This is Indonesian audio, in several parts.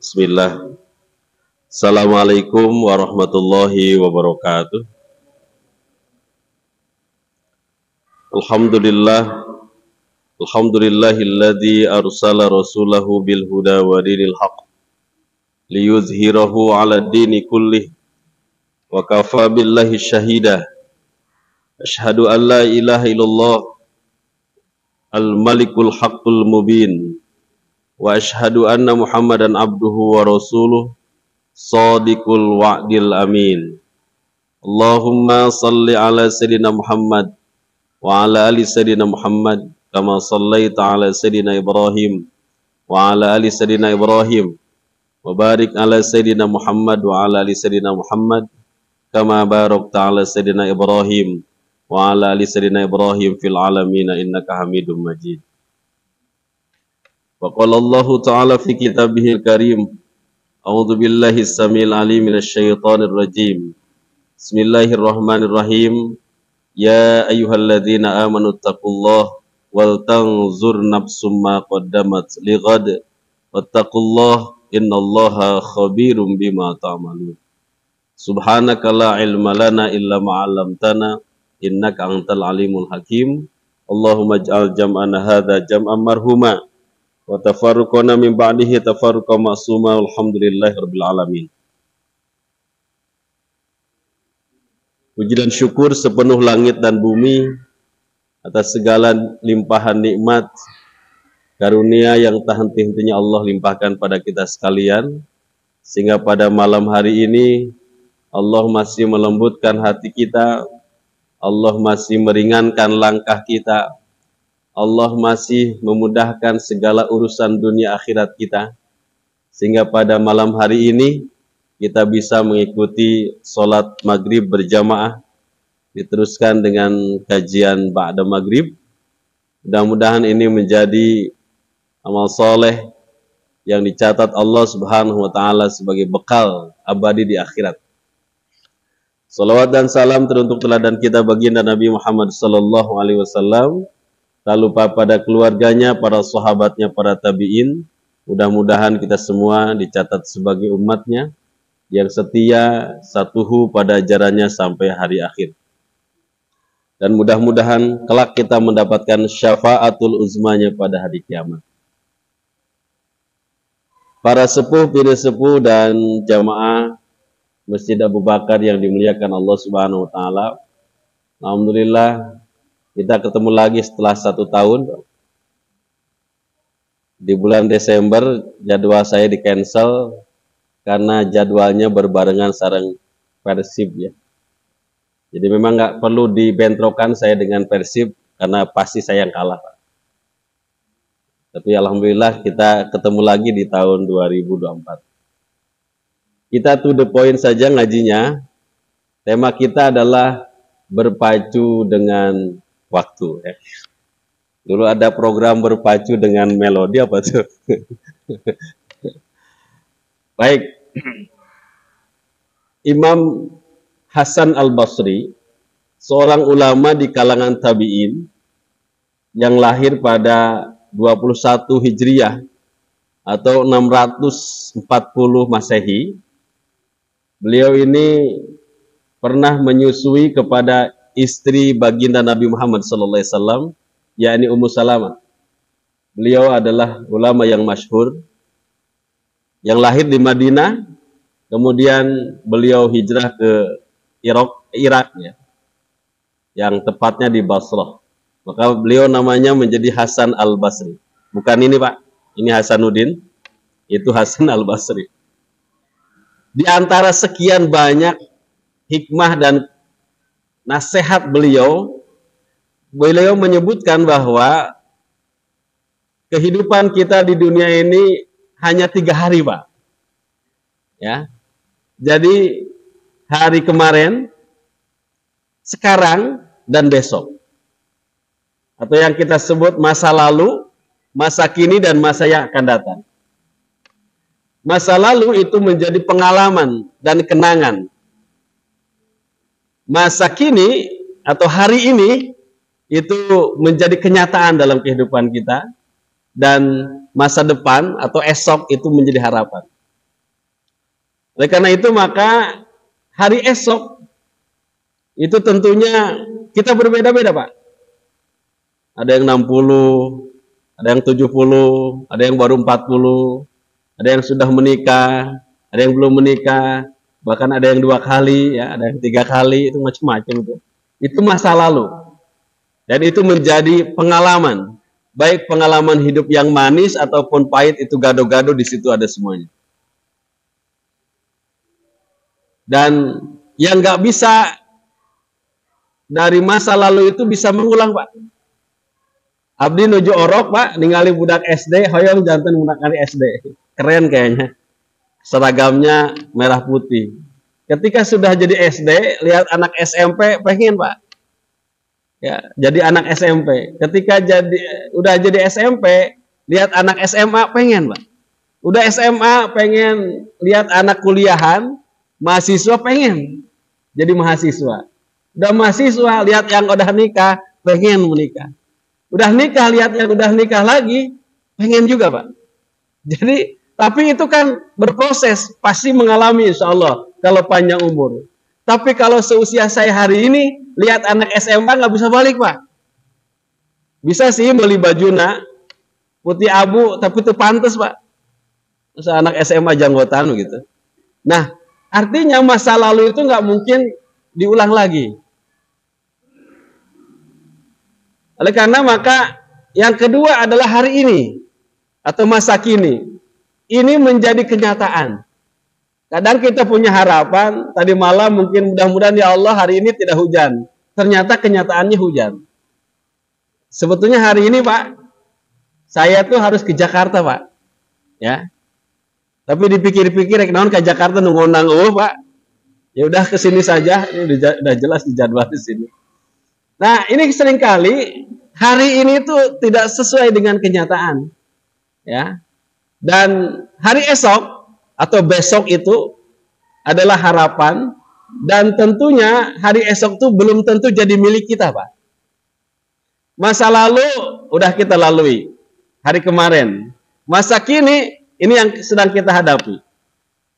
Bismillah. Assalamualaikum warahmatullahi wabarakatuh. Alhamdulillah. Alhamdulillahilladzi arsala rasulahu bil huda wa dinil haq liyuzhirahu 'ala dini kullih wa kafa billahi syahida. Asyhadu an la ilaha illallah al-malikul haqqul mubin wa asyhadu anna Muhammadan abduhu wa rasuluh Shadiqul wa'dil amin. Allahumma salli ala Sayyidina Muhammad wa ala ali Sayyidina Muhammad kama sallaita ala Sayyidina Ibrahim wa ala ali Sayyidina Ibrahim wa barik ala Sayyidina Muhammad wa ala ali Sayyidina Muhammad kama barakta ala Sayyidina Ibrahim wa ala ali Sayyidina Ibrahim fil alamin innaka Hamidum Majid. Wa qala Allah ta'ala fi kitabihil karim, a'udzu billahi samil alim minasyaitonir rajim. Bismillahirrahmanirrahim. Ya ayyuhalladzina amanu taqullaha wal tanzur nafsum ma qaddamat lighad wattaqullaha innallaha khabirum bima ta'malun. Subhanaka la ilma lana illa ma 'allamtana innaka antal alimul hakim. Allahumma ij'al jam'ana hadza jam'an marhuma wa tafarruqana min ba'dihi tafarruqan ma'suma. Alhamdulillahi rabbil alamin. Puji dan syukur sepenuh langit dan bumi atas segala limpahan nikmat karunia yang tak henti-hentinya Allah limpahkan pada kita sekalian, sehingga pada malam hari ini Allah masih melembutkan hati kita, Allah masih meringankan langkah kita, Allah masih memudahkan segala urusan dunia akhirat kita, sehingga pada malam hari ini kita bisa mengikuti sholat maghrib berjamaah, diteruskan dengan kajian ba'da maghrib. Mudah-mudahan ini menjadi amal soleh yang dicatat Allah Subhanahu wa ta'ala sebagai bekal abadi di akhirat. Salawat dan salam teruntuk teladan kita baginda Nabi Muhammad sallallahu alaihi wasallam, tak lupa pada keluarganya, para sahabatnya, para tabi'in. Mudah-mudahan kita semua dicatat sebagai umatnya yang setia satuhu pada ajarannya sampai hari akhir. Dan mudah-mudahan kelak kita mendapatkan syafaatul uzmanya pada hari kiamat. Para sepuh, piri sepuh dan jamaah Masjid Abu Bakar yang dimuliakan Allah Subhanahu wa ta'ala, alhamdulillah kita ketemu lagi setelah 1 tahun. Di bulan Desember jadwal saya di cancel karena jadwalnya berbarengan sareng Persib ya. Jadi memang nggak perlu dibentrokan saya dengan Persib karena pasti saya yang kalah, Pak. Tapi alhamdulillah kita ketemu lagi di tahun 2024. Kita to the point saja ngajinya. Tema kita adalah berpacu dengan waktu ya. Dulu ada program berpacu dengan melodi apa tuh? Baik. Imam Hasan Al-Basri, seorang ulama di kalangan tabi'in yang lahir pada 21 Hijriah atau 640 Masehi. Beliau ini pernah menyusui kepada istri baginda Nabi Muhammad SAW, yakni Ummu Salamah. Beliau adalah ulama yang masyhur, yang lahir di Madinah, kemudian beliau hijrah ke Irak ya, yang tepatnya di Basrah. Maka beliau namanya menjadi Hasan Al-Basri. Bukan ini Pak, ini Hasanuddin, itu Hasan Al-Basri. Di antara sekian banyak hikmah dan nasihat beliau menyebutkan bahwa kehidupan kita di dunia ini hanya 3 hari, Pak. Ya. Jadi hari kemarin, sekarang, dan besok. Atau yang kita sebut masa lalu, masa kini, dan masa yang akan datang. Masa lalu itu menjadi pengalaman dan kenangan. Masa kini atau hari ini itu menjadi kenyataan dalam kehidupan kita. Dan masa depan atau esok itu menjadi harapan. Oleh karena itu maka hari esok itu tentunya kita berbeda-beda, Pak. Ada yang 60, ada yang 70, ada yang baru 40, ada yang sudah menikah, ada yang belum menikah, bahkan ada yang 2 kali, ya, ada yang 3 kali, itu macam-macam itu. Itu masa lalu. Dan itu menjadi pengalaman, baik pengalaman hidup yang manis ataupun pahit, itu gado-gado di situ ada semuanya. Dan yang nggak bisa dari masa lalu itu bisa mengulang, Pak. Abdi nuju orok, Pak, ningali budak SD, hoyong jantan budak kali SD. Keren kayaknya. Seragamnya merah putih. Ketika sudah jadi SD, lihat anak SMP, pengen, Pak. Ya, jadi anak SMP. Ketika udah jadi SMP, lihat anak SMA, pengen, Pak. Udah SMA, pengen lihat anak kuliahan, mahasiswa pengen jadi mahasiswa. Udah mahasiswa, lihat yang udah nikah, pengen menikah. Udah nikah, lihat yang udah nikah lagi, pengen juga, Pak. Jadi, tapi itu kan berproses, pasti mengalami insya Allah, kalau panjang umur. Tapi kalau seusia saya hari ini, lihat anak SMA nggak bisa balik, Pak. Bisa sih beli bajuna, putih abu, tapi itu pantas, Pak. Masa anak SMA janggotan gitu. Nah, artinya masa lalu itu nggak mungkin diulang lagi. Oleh karena maka yang kedua adalah hari ini atau masa kini. Ini menjadi kenyataan. Kadang kita punya harapan, tadi malam mungkin mudah-mudahan ya Allah hari ini tidak hujan. Ternyata kenyataannya hujan. Sebetulnya hari ini, Pak, saya tuh harus ke Jakarta, Pak. Ya. Tapi dipikir-pikir naon ke Jakarta nunggu-nang Pak. Ya udah ke sini saja, ini udah jelas di jadwal di sini. Nah, ini seringkali hari ini tuh tidak sesuai dengan kenyataan. Ya. Dan hari esok atau besok itu adalah harapan, dan tentunya hari esok itu belum tentu jadi milik kita, Pak. Masa lalu udah kita lalui. Hari kemarin. Masa kini ini yang sedang kita hadapi.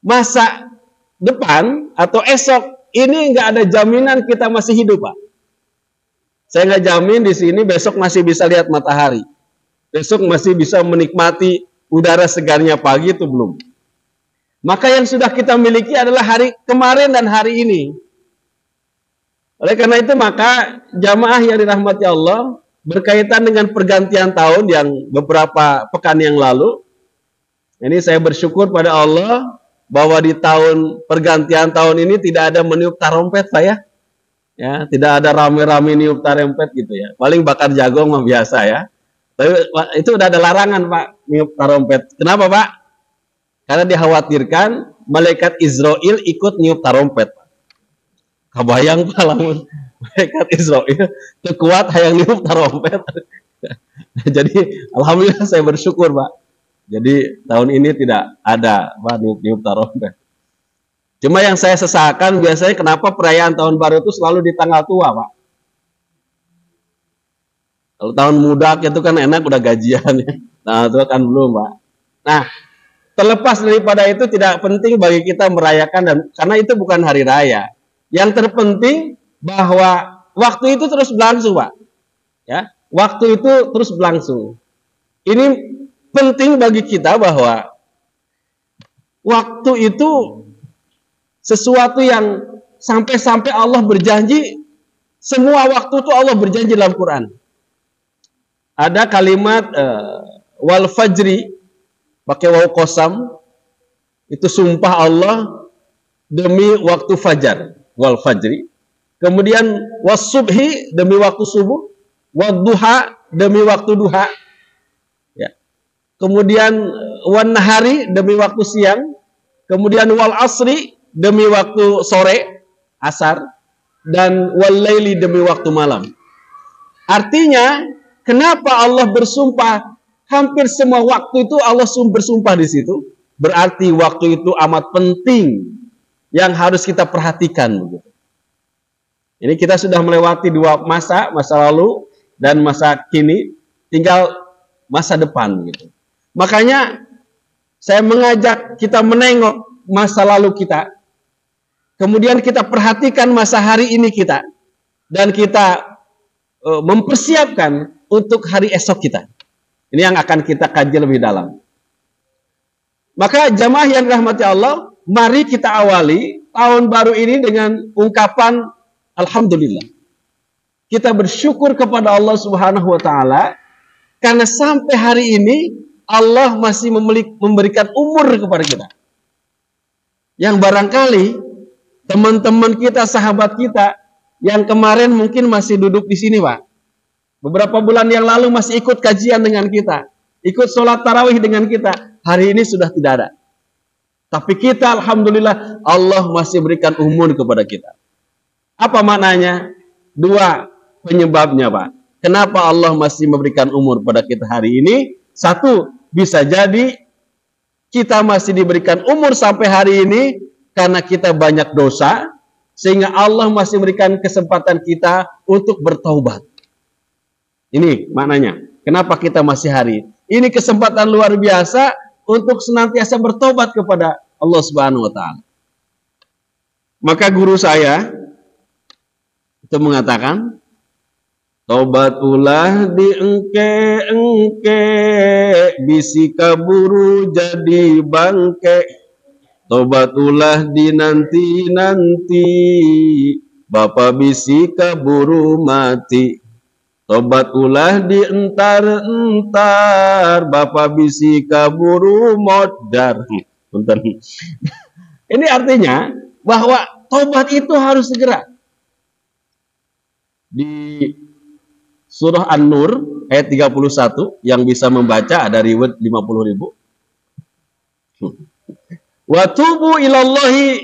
Masa depan atau esok ini nggak ada jaminan kita masih hidup, Pak. Saya nggak jamin di sini besok masih bisa lihat matahari. Besok masih bisa menikmati udara segarnya pagi, itu belum. Maka yang sudah kita miliki adalah hari kemarin dan hari ini. Oleh karena itu maka jamaah yang dirahmati Allah, berkaitan dengan pergantian tahun yang beberapa pekan yang lalu, ini saya bersyukur pada Allah bahwa di tahun pergantian tahun ini tidak ada meniup tarompet, Pak, ya. Ya, tidak ada rame-rame niup tarompet gitu ya. Paling bakar jagung mah biasa ya. Tapi itu udah ada larangan, Pak, niup tarompet. Kenapa, Pak? Karena dikhawatirkan malaikat Israel ikut niup tarompet. Kebayang, Pak, lamun malaikat Israel kuat hayang niup tarompet. Jadi alhamdulillah saya bersyukur, Pak. Jadi tahun ini tidak ada, Pak, niup tarompet. Cuma yang saya sesalkan biasanya kenapa perayaan tahun baru itu selalu di tanggal tua, Pak. Kalau tahun muda itu kan enak udah gajian ya. Nah, itu kan belum, Pak. Nah, terlepas daripada itu tidak penting bagi kita merayakan, dan karena itu bukan hari raya. Yang terpenting bahwa waktu itu terus berlangsung, Pak. Ya, waktu itu terus berlangsung. Ini penting bagi kita bahwa waktu itu sesuatu yang sampai-sampai Allah berjanji, semua waktu itu Allah berjanji dalam Quran. Ada kalimat wal fajri, pakai waw qasam, itu sumpah Allah demi waktu fajar, wal fajri. Kemudian was subhi, demi waktu subuh, wad duha, demi waktu duha. Ya. Kemudian wan nahari, demi waktu siang. Kemudian wal asri, demi waktu sore, asar, dan wal laili, demi waktu malam. Artinya, kenapa Allah bersumpah hampir semua waktu itu Allah bersumpah di situ? Berarti waktu itu amat penting yang harus kita perhatikan. Ini kita sudah melewati dua masa lalu dan masa kini, tinggal masa depan gitu. Makanya saya mengajak kita menengok masa lalu kita. Kemudian kita perhatikan masa hari ini kita. Dan kita mempersiapkan untuk hari esok kita. Ini yang akan kita kaji lebih dalam. Maka jamaah yang dirahmati Allah, mari kita awali tahun baru ini dengan ungkapan Alhamdulillah. Kita bersyukur kepada Allah Subhanahu wa Ta'ala karena sampai hari ini Allah masih memberikan umur kepada kita. Yang barangkali teman-teman kita, sahabat kita yang kemarin mungkin masih duduk di sini, Pak. Beberapa bulan yang lalu masih ikut kajian dengan kita, ikut sholat tarawih dengan kita. Hari ini sudah tidak ada. Tapi kita alhamdulillah Allah masih berikan umur kepada kita. Apa maknanya? Dua penyebabnya, Pak. Kenapa Allah masih memberikan umur pada kita hari ini? Satu, bisa jadi kita masih diberikan umur sampai hari ini karena kita banyak dosa, sehingga Allah masih memberikan kesempatan kita untuk bertaubat. Ini maknanya. Kenapa kita masih hari ini? Ini kesempatan luar biasa untuk senantiasa bertobat kepada Allah Subhanahu wa Ta'ala. Maka guru saya itu mengatakan, tobat ulah di engke bisi kaburu jadi bangke. Tobat ulah di nanti Bapak bisi kaburu mati. Tobat ulah di entar Bapak bisi kaburu modar. Bentar. Ini artinya bahwa tobat itu harus segera. Di surah An-Nur ayat 31 yang bisa membaca ada riwayat 50.000. Wa tubu ilallahi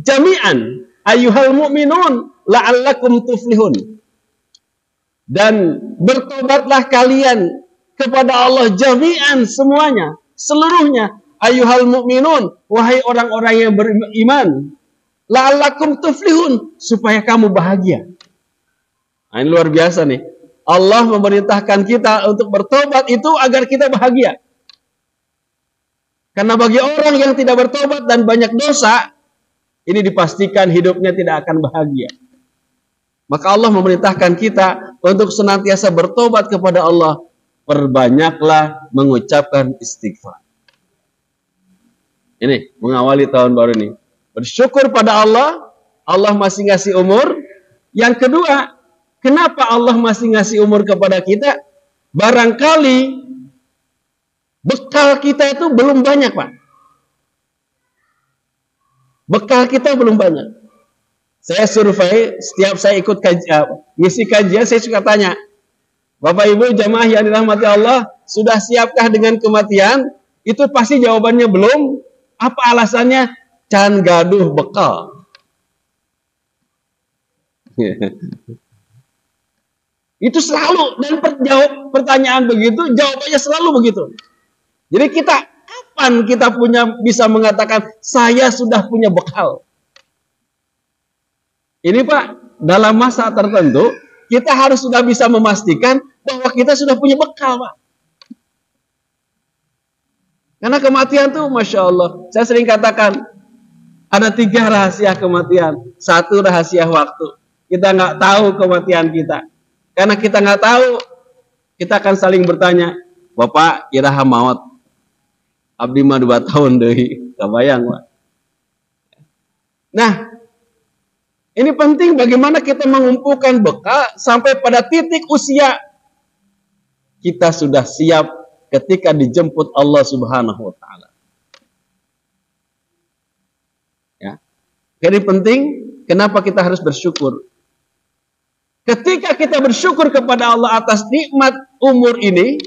jami'an ayyuhal mu'minun la'allakum tuflihun. Dan bertobatlah kalian kepada Allah jami'an semuanya, seluruhnya. Ayyuhal mu'minun, wahai orang-orang yang beriman, la'allakum tuflihun, supaya kamu bahagia. Nah, ini luar biasa nih. Allah memerintahkan kita untuk bertobat itu agar kita bahagia. Karena bagi orang yang tidak bertobat dan banyak dosa, ini dipastikan hidupnya tidak akan bahagia. Maka Allah memerintahkan kita untuk senantiasa bertobat kepada Allah. Perbanyaklah mengucapkan istighfar. Ini mengawali tahun baru ini. Bersyukur pada Allah. Allah masih ngasih umur. Yang kedua, kenapa Allah masih ngasih umur kepada kita? Barangkali bekal kita itu belum banyak, Pak. Bekal kita belum banyak. Saya survei, setiap saya ikut ngisi kajian, saya suka tanya, Bapak Ibu jamaah yang dirahmati Allah, sudah siapkah dengan kematian? Itu pasti jawabannya belum. Apa alasannya? Can gaduh bekal. Itu selalu, dan pertanyaan begitu, jawabannya selalu begitu. Jadi kapan kita bisa mengatakan, saya sudah punya bekal? Ini Pak, dalam masa tertentu, kita harus sudah bisa memastikan bahwa kita sudah punya bekal, Pak. Karena kematian tuh, Masya Allah, saya sering katakan, ada 3 rahasia kematian. 1 rahasia waktu. Kita nggak tahu kematian kita. Karena kita nggak tahu, kita akan saling bertanya, Bapak, iraha maut. Abdi mah 2 tahun deh. Kebayang, Pak. Nah, ini penting bagaimana kita mengumpulkan bekal sampai pada titik usia kita sudah siap ketika dijemput Allah Subhanahu wa Ta'ala. Ya. Jadi penting, kenapa kita harus bersyukur? Ketika kita bersyukur kepada Allah atas nikmat umur ini,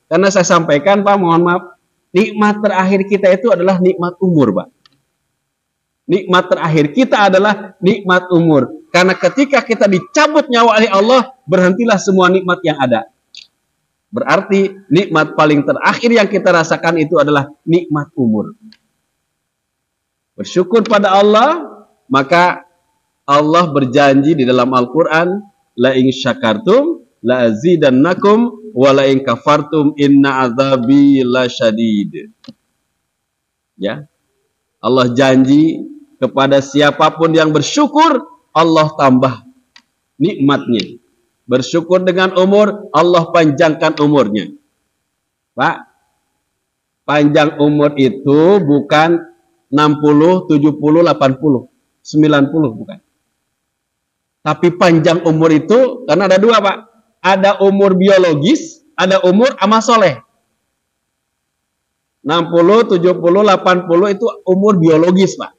karena saya sampaikan, Pak, mohon maaf, nikmat terakhir kita itu adalah nikmat umur, Pak. Nikmat terakhir kita adalah nikmat umur. Karena ketika kita dicabut nyawa oleh Allah, berhentilah semua nikmat yang ada. Berarti nikmat paling terakhir yang kita rasakan itu adalah nikmat umur. Bersyukur pada Allah, maka Allah berjanji di dalam Al-Quran, la in syakartum la azidannakum wa la in kafartum inna azabi lasyadid. Ya. Allah janji kepada siapapun yang bersyukur, Allah tambah nikmatnya. Bersyukur dengan umur, Allah panjangkan umurnya. Pak, panjang umur itu bukan 60, 70, 80, 90 bukan. Tapi panjang umur itu karena ada dua, Pak. Ada umur biologis, ada umur amal soleh. 60, 70, 80 itu umur biologis, Pak.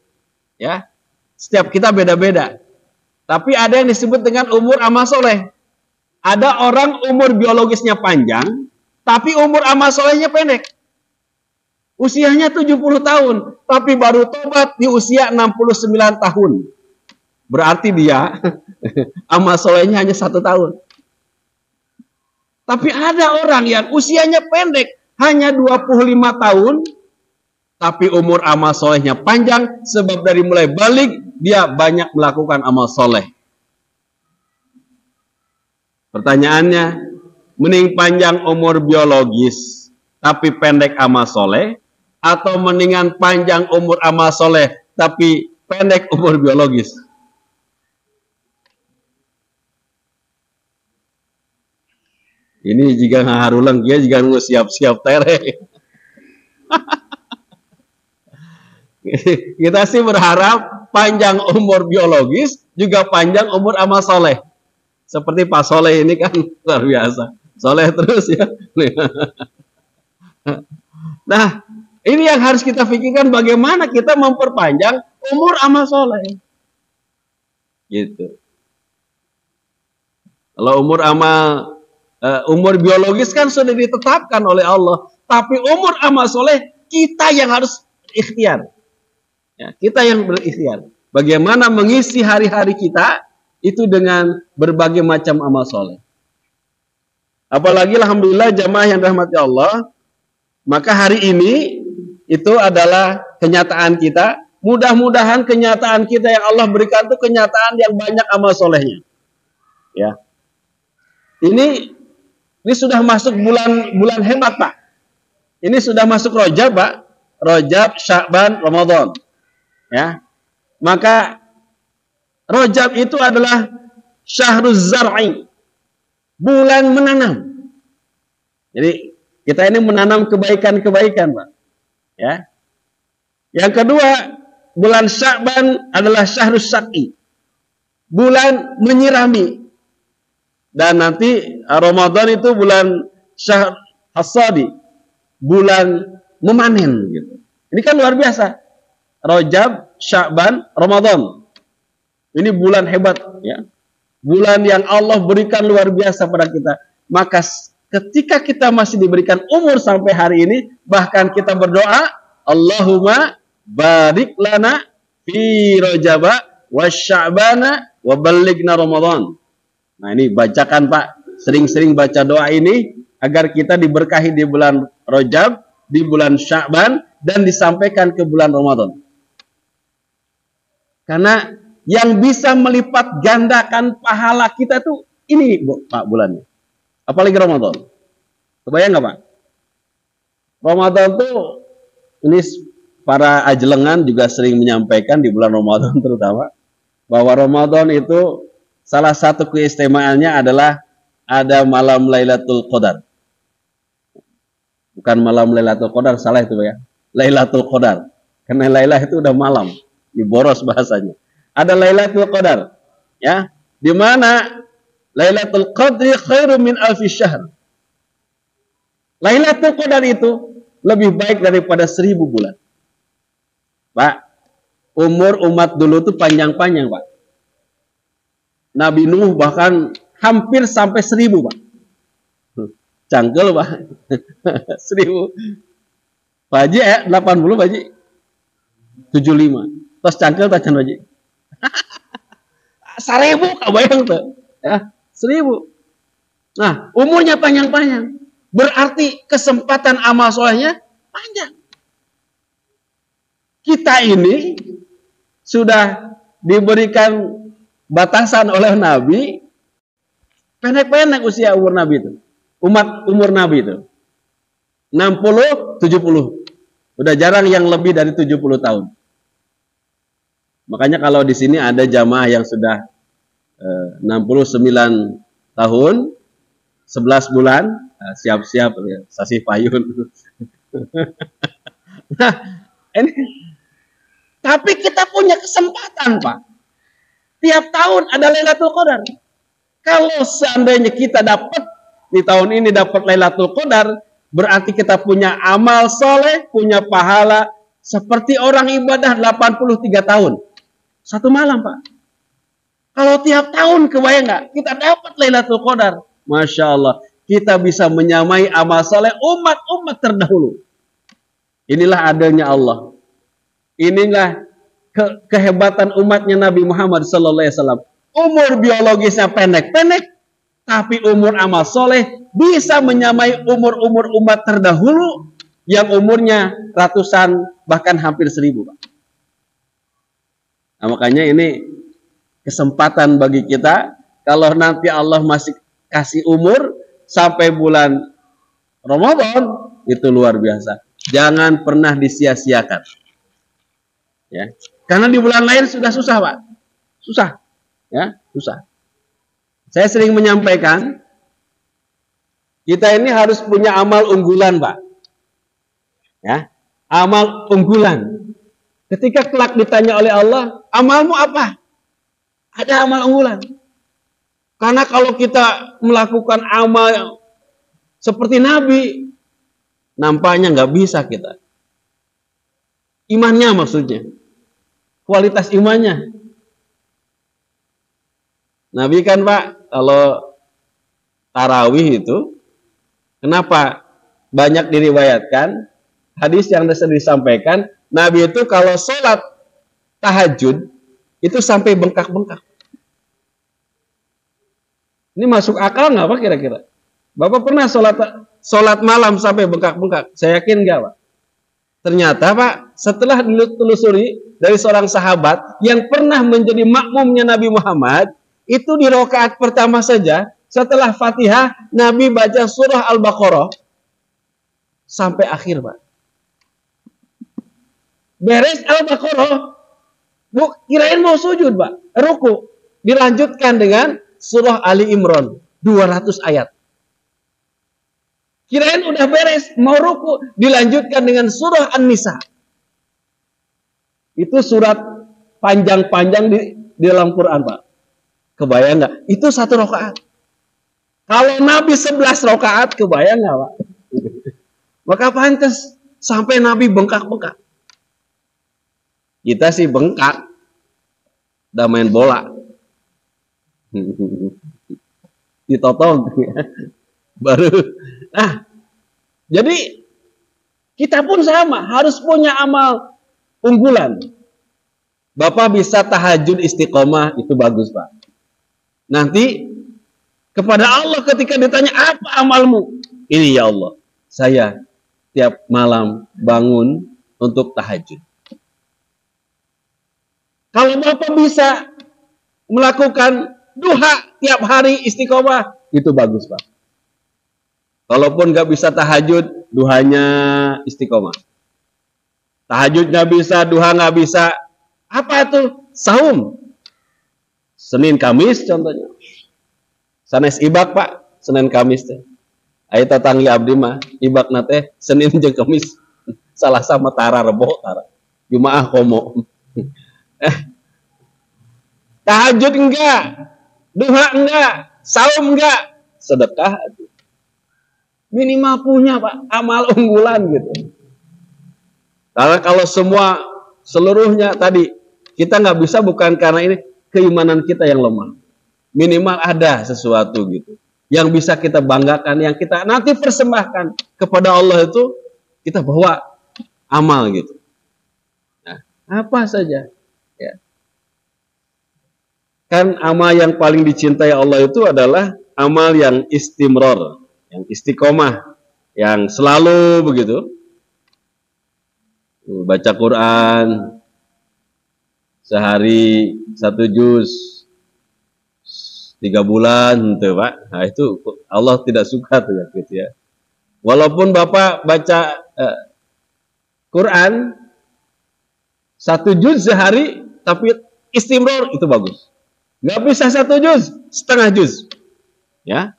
Ya. Setiap kita beda-beda. Tapi ada yang disebut dengan umur amal soleh. Ada orang umur biologisnya panjang, tapi umur amal solehnya pendek. Usianya 70 tahun, tapi baru tobat di usia 69 tahun. Berarti dia amal solehnya hanya 1 tahun. Tapi ada orang yang usianya pendek, hanya 25 tahun, tapi umur amal solehnya panjang, sebab dari mulai balik, dia banyak melakukan amal soleh. Pertanyaannya, mending panjang umur biologis, tapi pendek amal soleh, atau mendingan panjang umur amal soleh, tapi pendek umur biologis? Ini jika ngaharulang, dia jika nunggu siap-siap tere. Kita sih berharap panjang umur biologis, juga panjang umur amal soleh. Seperti Pak Soleh ini kan luar biasa. Soleh terus ya. Nah, ini yang harus kita pikirkan, bagaimana kita memperpanjang umur amal soleh. Gitu. Kalau umur biologis kan sudah ditetapkan oleh Allah. Tapi umur amal soleh, kita yang harus ikhtiar. Ya, kita yang berikhtiar. Bagaimana mengisi hari-hari kita itu dengan berbagai macam amal soleh. Apalagi alhamdulillah jamaah yang dirahmati Allah, maka hari ini itu adalah kenyataan kita. Mudah-mudahan kenyataan kita yang Allah berikan itu kenyataan yang banyak amal solehnya. Ya, ini sudah masuk bulan hebat, Pak. Ini sudah masuk Rajab, Pak. Rajab, Sya'ban, Ramadan. Ya, maka Rajab itu adalah syahruz zar'i, bulan menanam. Jadi kita ini menanam kebaikan-kebaikan, Pak. Ya. Yang kedua, bulan Sya'ban adalah syahruz syaqi, bulan menyirami. Dan nanti Ramadan itu bulan syahr hasadi, bulan memanen gitu. Ini kan luar biasa. Rajab, Sya'ban, Ramadan. Ini bulan hebat ya. Bulan yang Allah berikan luar biasa pada kita. Maka ketika kita masih diberikan umur sampai hari ini, bahkan kita berdoa, Allahumma barik lana fi Rajaba wa Sya'bana wa ballighna Ramadan. Nah, ini bacakan, Pak. Sering-sering baca doa ini agar kita diberkahi di bulan Rajab, di bulan Sya'ban, dan disampaikan ke bulan Ramadan. Karena yang bisa melipat gandakan pahala kita tuh ini, Pak, bulannya. Apalagi Ramadan. Kebayang nggak, Pak? Ramadan tuh, ini para ajlengan juga sering menyampaikan di bulan Ramadan terutama, bahwa Ramadan itu salah satu keistimewaannya adalah ada malam Lailatul Qadar. Bukan malam Lailatul Qadar, salah itu, Pak ya. Lailatul Qadar. Karena Lailah itu udah malam, diboros bahasanya. Ada Lailatul Qadar, ya, di mana Lailatul Qadri khairum min alfi syahr. Lailatul Qadar itu lebih baik daripada 1000 bulan. Pak, umur umat dulu itu panjang-panjang, Pak. Nabi Nuh bahkan hampir sampai 1000, Pak. Cangkel, Pak. 1000. Pak Haji 80, Pak Haji. 75. Terus cangkel tak can, Pak Haji. 1000, kebayang tuh. Ya, 1000. Nah, umurnya panjang-panjang. Berarti kesempatan amal solehnya panjang. Kita ini sudah diberikan batasan oleh Nabi, pendek-pendek usia umur Nabi itu. Umur Nabi itu 60, 70. Udah jarang yang lebih dari 70 tahun. Makanya kalau di sini ada jamaah yang sudah 69 tahun, 11 bulan, siap-siap ya, sasih payun. Nah, ini, tapi kita punya kesempatan, Pak. Tiap tahun ada Lailatul Qadar. Kalau seandainya kita dapat di tahun ini dapat Lailatul Qadar, berarti kita punya amal soleh, punya pahala seperti orang ibadah 83 tahun. Satu malam, Pak. Kalau tiap tahun, kebayang nggak? Kita dapat Lailatul Qadar. Masya Allah. Kita bisa menyamai amal soleh umat-umat terdahulu. Inilah adanya Allah. Inilah kehebatan umatnya Nabi Muhammad SAW. Umur biologisnya pendek-pendek, tapi umur amal soleh bisa menyamai umur-umur umat terdahulu yang umurnya ratusan, bahkan hampir 1000. Pak. Nah, makanya ini kesempatan bagi kita, kalau nanti Allah masih kasih umur sampai bulan Ramadan, itu luar biasa. Jangan pernah disia-siakan. Ya. Karena di bulan lain sudah susah, Pak. Susah. Ya, susah. Saya sering menyampaikan, kita ini harus punya amal unggulan, Pak. Ya, amal unggulan. Ketika kelak ditanya oleh Allah, amalmu apa? Ada amal unggulan. Karena kalau kita melakukan amal seperti Nabi, nampaknya nggak bisa kita. Imannya maksudnya. Kualitas imannya. Nabi kan, Pak, kalau tarawih itu, kenapa banyak diriwayatkan, hadis yang disampaikan, Nabi itu kalau sholat tahajud, itu sampai bengkak-bengkak. Ini masuk akal nggak Pak kira-kira? Bapak pernah sholat malam sampai bengkak-bengkak? Saya yakin nggak, Pak. Ternyata, Pak, setelah ditelusuri dari seorang sahabat yang pernah menjadi makmumnya Nabi Muhammad, itu di rakaat pertama saja, setelah Fatihah, Nabi baca surah Al-Baqarah sampai akhir, Pak. Beres Al-Baqarah, kirain mau sujud, Pak. Ruku. Dilanjutkan dengan surah Ali Imran, 200 ayat. Kirain udah beres, mau ruku, dilanjutkan dengan surah An-Nisa. Itu surat panjang-panjang di dalam Quran, Pak. Kebayang nggak? Itu satu rakaat. Kalau Nabi 11 rakaat, kebayang nggak, Pak? Maka pantas sampai Nabi bengkak-bengkak. Kita sih bengkak, udah main bola. Ditotong. Baru. Nah, jadi kita pun sama, harus punya amal unggulan. Bapak bisa tahajud istiqomah, itu bagus, Pak. Nanti kepada Allah ketika ditanya, apa amalmu? Ini ya Allah, saya tiap malam bangun untuk tahajud. Kalau Bapak bisa melakukan duha tiap hari istiqomah, itu bagus, Pak. Kalaupun nggak bisa tahajud, duhanya istiqomah. Tahajud nggak bisa, duha nggak bisa. Apa itu? Saum. Senin Kamis contohnya. Sanes ibak, Pak. Senin Kamis teh. Ayo tatanggi abdi mah ibak nate Senin jeung Kamis. Salah sama tara rebo tara. Jumaah komo. Tahajud enggak, duha enggak, saum enggak, sedekah. Minimal punya, Pak, amal unggulan gitu. Karena kalau semua seluruhnya tadi kita nggak bisa, bukan karena ini keimanan kita yang lemah. Minimal ada sesuatu gitu yang bisa kita banggakan, yang kita nanti persembahkan kepada Allah, itu kita bawa amal gitu. Nah, apa saja ya. Kan amal yang paling dicintai Allah itu adalah amal yang istimror, yang istiqomah, yang selalu begitu. Baca Quran sehari 1 juz 3 bulan tuh, Pak. Nah, itu Allah tidak suka tuh ya, gitu ya. Walaupun Bapak baca Quran 1 juz sehari, tapi istimror itu bagus. Nggak bisa 1 juz, setengah juz. Ya,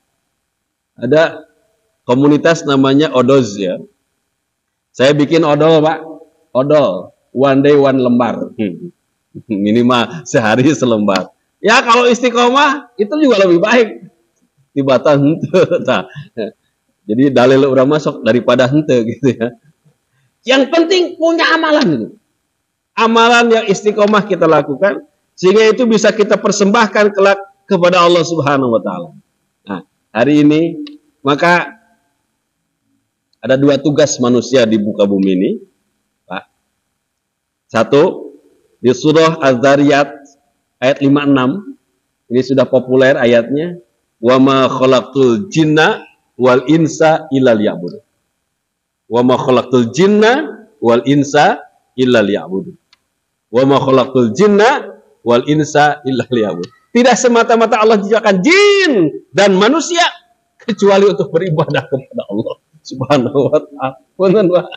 ada komunitas namanya Odoz ya. Saya bikin odol Pak, odol, one day one lembar, minimal sehari selembar. Ya kalau istiqomah itu juga lebih baik. Tibatan hente, nah, jadi dalil ulama sok daripada hente gitu ya. Yang penting punya amalan gitu. Amalan yang istiqomah kita lakukan sehingga itu bisa kita persembahkan kelak kepada Allah Subhanahu wa taala. Nah, hari ini maka ada 2 tugas manusia di muka bumi ini, Pak. 1 di surah Az-Zariyat ayat 56. Ini sudah populer ayatnya. Wa ma khalaqtul jinna wal insa illa liya'budun. Wa ma khalaqtul jinna wal insa illa liya'budun. Wa ma khalaqtul jinna wal insa illa liya'budun. Tidak semata-mata Allah ciptakan jin dan manusia kecuali untuk beribadah kepada Allah Subhanahu wa taala.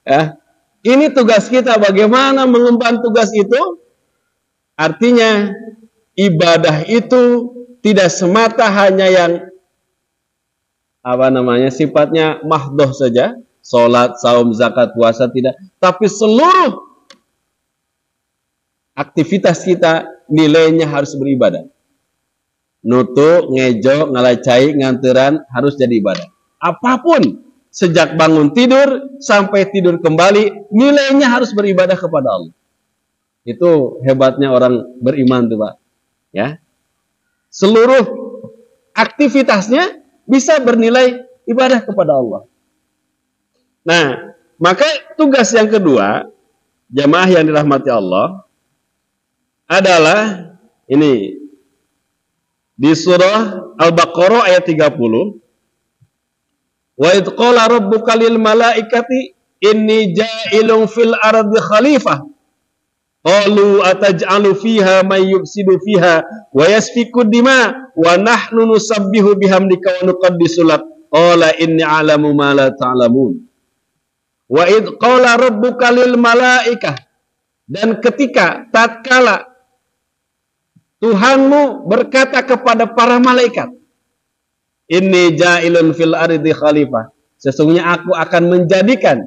Ya, ini tugas kita, bagaimana mengemban tugas itu? Artinya ibadah itu tidak semata hanya yang sifatnya mahdoh saja, salat, saum, zakat, puasa, tidak, tapi seluruh aktivitas kita nilainya harus beribadah. Nutu, ngejo, ngalacai, nganteran harus jadi ibadah. Apapun, sejak bangun tidur sampai tidur kembali, nilainya harus beribadah kepada Allah. Itu hebatnya orang beriman tuh Pak. Ya, seluruh aktivitasnya bisa bernilai ibadah kepada Allah. Nah, maka tugas yang kedua jamaah yang dirahmati Allah adalah ini di surah Al-Baqarah ayat 30. Wa idh qala rabbuka lil malaikati inni ja'ilun fil ardi khalifah. Qalu ataj'alu fiha may yufsidu fiha wa yasfiku dima wa nahnu nusabbihu bihamdika wa nuqaddisu lak. Qala inni a'lamu ma la ta'lamun. Wa idh qala rabbuka lil malaikah, dan ketika tatkala Tuhanmu berkata kepada para malaikat, inni ja'ilun fil ardi khalifah, sesungguhnya aku akan menjadikan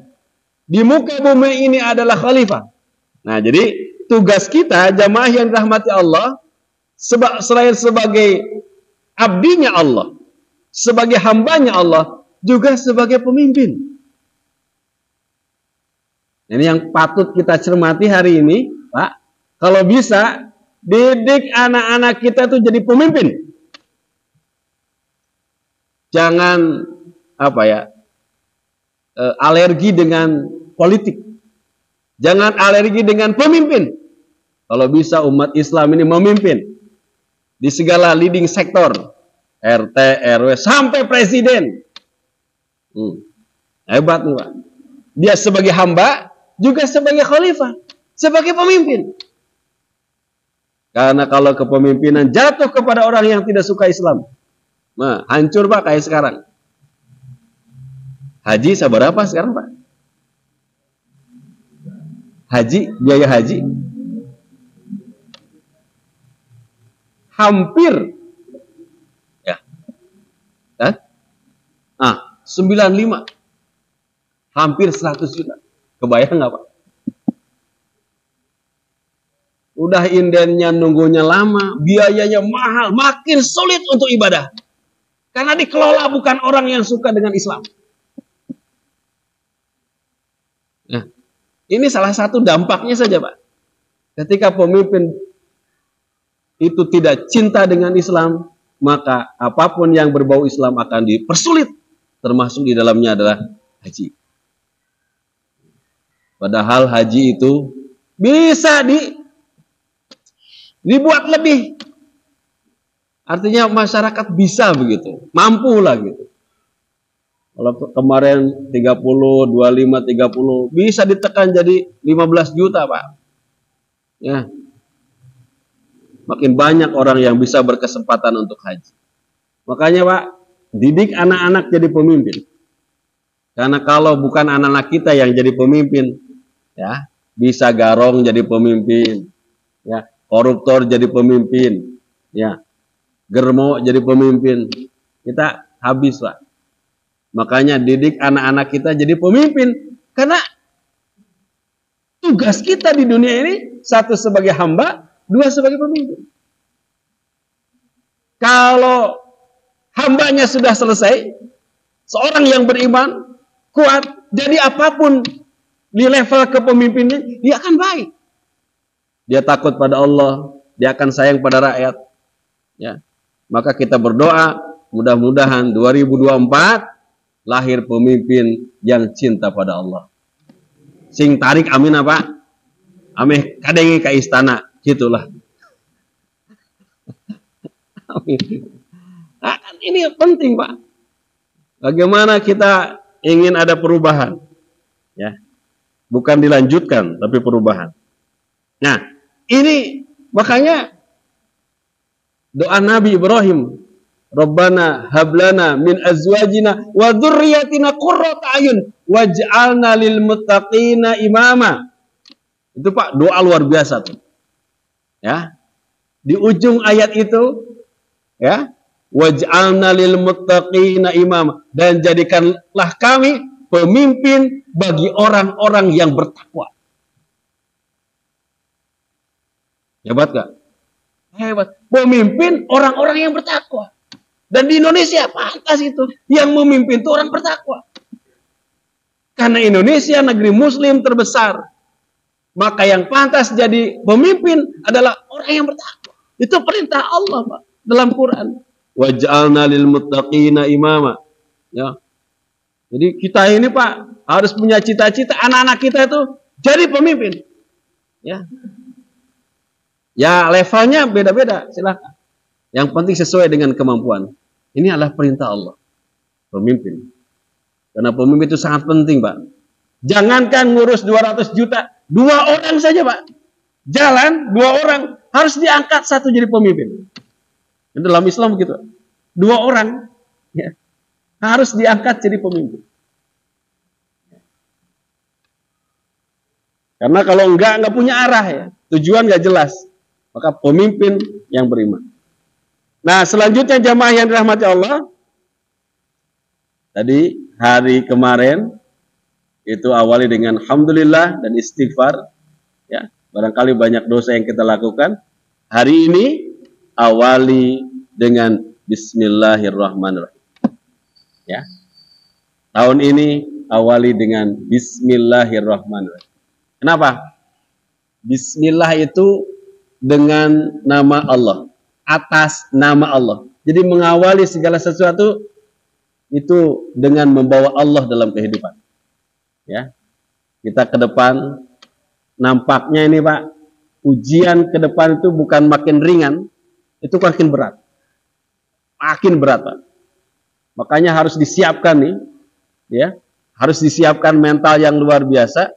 di muka bumi ini adalah khalifah. Nah, jadi tugas kita jamaah yang dirahmati Allah, selain sebagai abdinya Allah, sebagai hambanya Allah, juga sebagai pemimpin. Ini yang patut kita cermati hari ini, Pak. Kalau bisa, didik anak-anak kita tuh jadi pemimpin. Jangan alergi dengan politik. Jangan alergi dengan pemimpin. Kalau bisa umat Islam ini memimpin di segala leading sektor, RT, RW, sampai presiden. Hebat nih Pak. Dia sebagai hamba, juga sebagai khalifah, sebagai pemimpin. Karena kalau kepemimpinan jatuh kepada orang yang tidak suka Islam, nah, hancur Pak kayak sekarang. Haji seberapa sekarang Pak? Haji, biaya haji hampir ya. Kan? 95. Hampir 100 juta. Kebayang nggak Pak? Udah indennya nunggunya lama, biayanya mahal, makin sulit untuk ibadah. Karena dikelola bukan orang yang suka dengan Islam. Nah, ini salah satu dampaknya saja Pak. Ketika pemimpin itu tidak cinta dengan Islam, maka apapun yang berbau Islam akan dipersulit. Termasuk di dalamnya adalah haji. Padahal haji itu bisa dibuat lebih. Artinya masyarakat bisa begitu, mampu lah gitu. Kalau kemarin 30, 25, 30 bisa ditekan jadi 15 juta Pak. Ya. Makin banyak orang yang bisa berkesempatan untuk haji. Makanya Pak, didik anak-anak jadi pemimpin. Karena kalau bukan anak-anak kita yang jadi pemimpin, ya, bisa garong jadi pemimpin, ya, koruptor jadi pemimpin, ya, germo jadi pemimpin. Kita habis, Pak. Makanya didik anak-anak kita jadi pemimpin, karena tugas kita di dunia ini, satu sebagai hamba, dua sebagai pemimpin. Kalau hambanya sudah selesai, seorang yang beriman, kuat, jadi apapun di level kepemimpinnya, dia akan baik. Dia takut pada Allah, dia akan sayang pada rakyat. Ya. Maka kita berdoa, mudah-mudahan 2024 lahir pemimpin yang cinta pada Allah. Sing tarik amin apa? Ameh kadengi ke istana, gitulah. Amin. Nah, ini penting, Pak. Bagaimana kita ingin ada perubahan, ya, bukan dilanjutkan, tapi perubahan. Nah, ini makanya doa Nabi Ibrahim, Rabbana hablana min azwajina wa dzurriyyatina qurrata ayun waj'alna lil muttaqina imama. Itu, Pak, doa luar biasa tuh. Ya. Di ujung ayat itu, ya, waj'alna lil muttaqina imama, dan jadikanlah kami pemimpin bagi orang-orang yang bertakwa. Hebat gak? Hebat. Pemimpin orang-orang yang bertakwa. Dan di Indonesia pantas itu, yang memimpin itu orang bertakwa. Karena Indonesia negeri muslim terbesar, maka yang pantas jadi pemimpin adalah orang yang bertakwa. Itu perintah Allah, Pak, dalam Quran. Waj'alna lil muttaqina imama. Ya. Jadi kita ini, Pak, harus punya cita-cita anak-anak kita itu jadi pemimpin. Ya. Ya, levelnya beda-beda, silakan. Yang penting sesuai dengan kemampuan. Ini adalah perintah Allah. Pemimpin. Karena pemimpin itu sangat penting, Pak. Jangankan ngurus 200 juta, 2 orang saja, Pak. Jalan 2 orang, harus diangkat satu jadi pemimpin. Dalam Islam begitu. 2 orang, ya, harus diangkat jadi pemimpin. Karena kalau enggak punya arah, ya, tujuan enggak jelas, maka pemimpin yang beriman. Nah, selanjutnya jamaah yang dirahmati Allah, tadi hari kemarin itu awali dengan alhamdulillah dan istighfar, ya, barangkali banyak dosa yang kita lakukan. Hari ini awali dengan bismillahirrahmanirrahim. Ya. Tahun ini awali dengan bismillahirrahmanirrahim. Kenapa? Bismillah itu dengan nama Allah, atas nama Allah. Jadi mengawali segala sesuatu itu dengan membawa Allah dalam kehidupan. Ya. Kita ke depan nampaknya ini, Pak, ujian ke depan itu bukan makin ringan, itu makin berat. Makin berat, Pak. Makanya harus disiapkan nih, ya. Harus disiapkan mental yang luar biasa,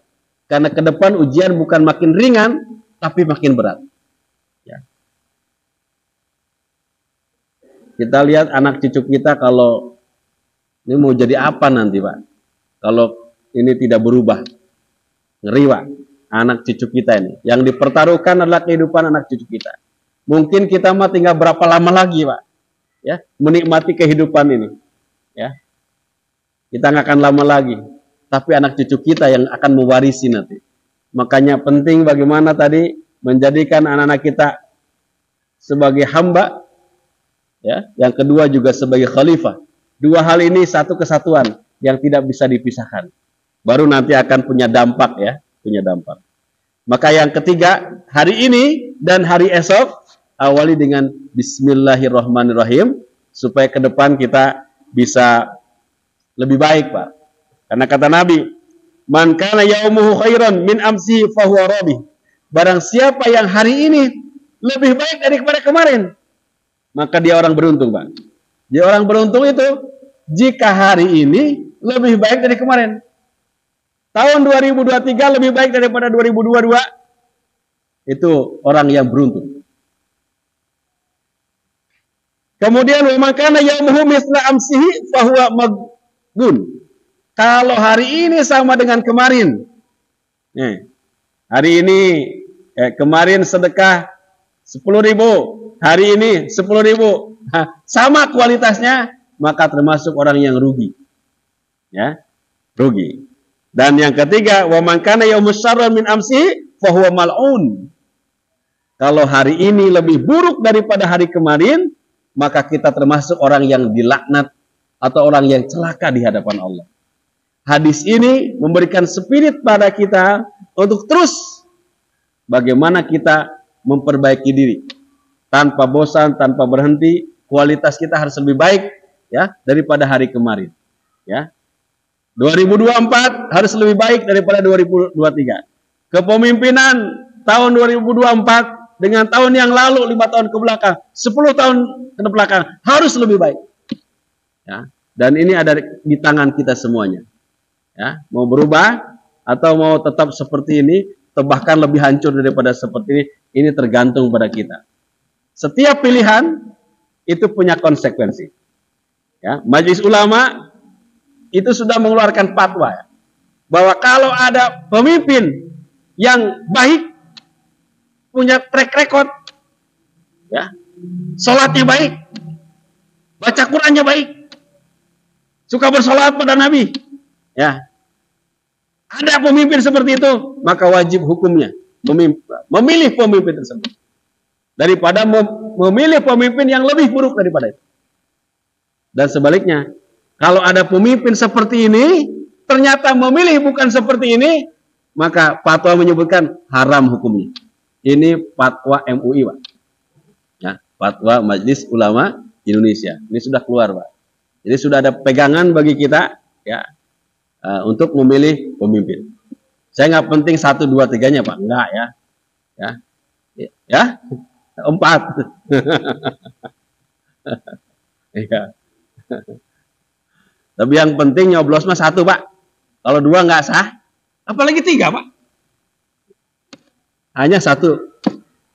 karena ke depan ujian bukan makin ringan, tapi makin berat. Ya. Kita lihat anak cucu kita kalau ini mau jadi apa nanti, Pak? Kalau ini tidak berubah. Ngeri, Pak. Anak cucu kita ini. Yang dipertaruhkan adalah kehidupan anak cucu kita. Mungkin kita mah tinggal berapa lama lagi, Pak, ya, menikmati kehidupan ini. Ya. Kita nggak akan lama lagi. Tapi anak cucu kita yang akan mewarisi nanti. Makanya penting bagaimana tadi menjadikan anak-anak kita sebagai hamba, ya. Yang kedua juga sebagai khalifah. 2 hal ini satu kesatuan yang tidak bisa dipisahkan. Baru nanti akan punya dampak, ya, punya dampak. Maka yang ketiga, hari ini dan hari esok awali dengan bismillahirrahmanirrahim supaya ke depan kita bisa lebih baik, Pak. Karena kata Nabi, man kana yaumuhu khairan min amsi fahuwa rabih. Barang siapa yang hari ini lebih baik daripada kemarin, maka dia orang beruntung, Pak. Dia orang beruntung itu jika hari ini lebih baik dari kemarin. Tahun 2023 lebih baik daripada 2022. Itu orang yang beruntung. Kemudian wa kana yaumuhu misla amsihi fahuwa maghbun. Kalau hari ini sama dengan kemarin, Hari ini, kemarin sedekah 10.000, hari ini 10.000, sama kualitasnya, maka termasuk orang yang rugi. Ya, rugi. Dan yang ketiga, wa man kana yaumus syarra min amsi fa huwa mal'un. Kalau hari ini lebih buruk daripada hari kemarin, maka kita termasuk orang yang dilaknat atau orang yang celaka di hadapan Allah. Hadis ini memberikan spirit pada kita untuk terus bagaimana kita memperbaiki diri tanpa bosan, tanpa berhenti. Kualitas kita harus lebih baik ya daripada hari kemarin. Ya, 2024 harus lebih baik daripada 2023. Kepemimpinan tahun 2024 dengan tahun yang lalu 5 tahun ke belakang, 10 tahun ke belakang harus lebih baik. Ya, dan ini ada di tangan kita semuanya. Ya, mau berubah atau mau tetap seperti ini, atau bahkan lebih hancur daripada seperti ini tergantung pada kita. Setiap pilihan itu punya konsekuensi. Ya, Majelis Ulama itu sudah mengeluarkan fatwa bahwa kalau ada pemimpin yang baik, punya track record, ya, sholatnya baik, baca Qurannya baik, suka bersolat pada Nabi, ya, ada pemimpin seperti itu, maka wajib hukumnya memilih pemimpin tersebut daripada memilih pemimpin yang lebih buruk daripada itu. Dan sebaliknya, kalau ada pemimpin seperti ini, ternyata memilih bukan seperti ini, maka fatwa menyebutkan haram hukumnya. Ini fatwa MUI, Pak. Ya, fatwa Majelis Ulama Indonesia. Ini sudah keluar, Pak. Jadi sudah ada pegangan bagi kita, ya, untuk memilih pemimpin. Saya nggak penting 1, 2, 3-nya, Pak. Enggak, ya. Ya, 4. Ya. Tapi yang penting nyoblos mah 1, Pak. Kalau 2 nggak sah, apalagi 3, Pak. Hanya 1,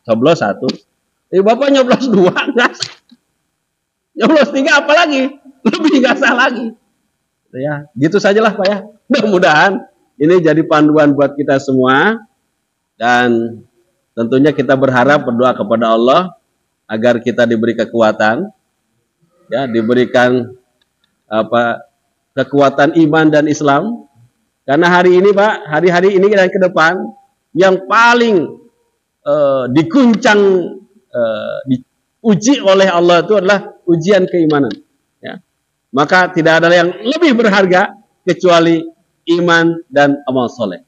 coblos 1. Bapak nyoblos 2, nggak sah. Nyoblos 3 apalagi, lebih nggak sah lagi. Ya, gitu sajalah, Pak, ya. Mudah-mudahan ini jadi panduan buat kita semua, dan tentunya kita berharap berdoa kepada Allah agar kita diberi kekuatan, ya, diberikan kekuatan iman dan Islam. Karena hari ini, Pak, hari-hari ini dan ke depan yang paling diguncang, diuji oleh Allah itu adalah ujian keimanan. Ya. Maka tidak ada yang lebih berharga kecuali iman dan amal soleh.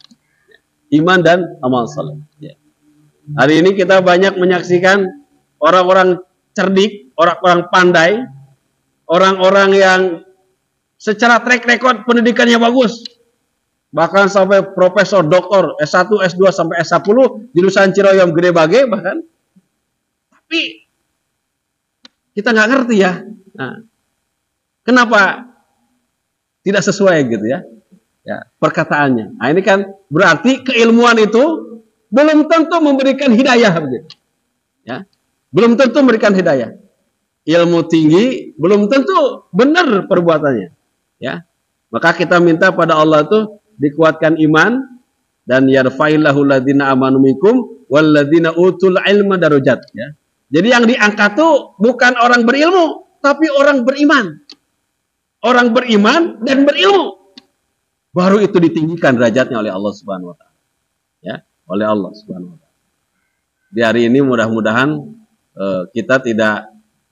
Iman dan amal soleh. Ya. Hari ini kita banyak menyaksikan orang-orang cerdik, orang-orang pandai, orang-orang yang secara track record pendidikannya bagus. Bahkan sampai profesor, doktor, S1, S2 sampai S10, jurusan Ciroyom Gede Bage bahkan. Tapi kita nggak ngerti ya. Nah, kenapa tidak sesuai gitu ya? Ya, perkataannya. Nah, ini kan berarti keilmuan itu belum tentu memberikan hidayah begitu. Ya. Belum tentu memberikan hidayah. Ilmu tinggi belum tentu benar perbuatannya. Ya. Maka kita minta pada Allah tuh dikuatkan iman, dan yarfa'illahu ladzina amanu minkum walladzina utul ilma darajat, ya. Jadi yang diangkat tuh bukan orang berilmu, tapi orang beriman. Orang beriman dan berilmu. Baru itu ditinggikan derajatnya oleh Allah Subhanahu wa taala. Ya, oleh Allah Subhanahu wa taala. Di hari ini mudah-mudahan kita tidak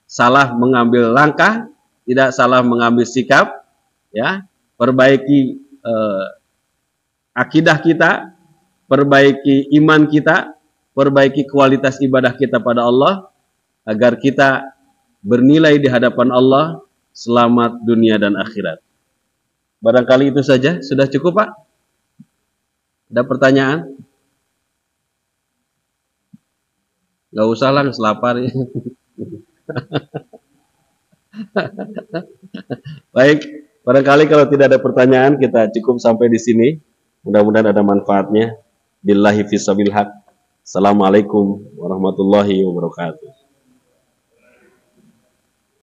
salah mengambil langkah, tidak salah mengambil sikap, ya. Perbaiki akidah kita, perbaiki iman kita, perbaiki kualitas ibadah kita pada Allah, agar kita bernilai di hadapan Allah, selamat dunia dan akhirat. Barangkali itu saja, sudah cukup, Pak? Ada pertanyaan? Gak usah lah, selapar. Baik, barangkali kalau tidak ada pertanyaan, kita cukup sampai di sini. Mudah-mudahan ada manfaatnya. Billahi fissabil haq. Assalamualaikum warahmatullahi wabarakatuh.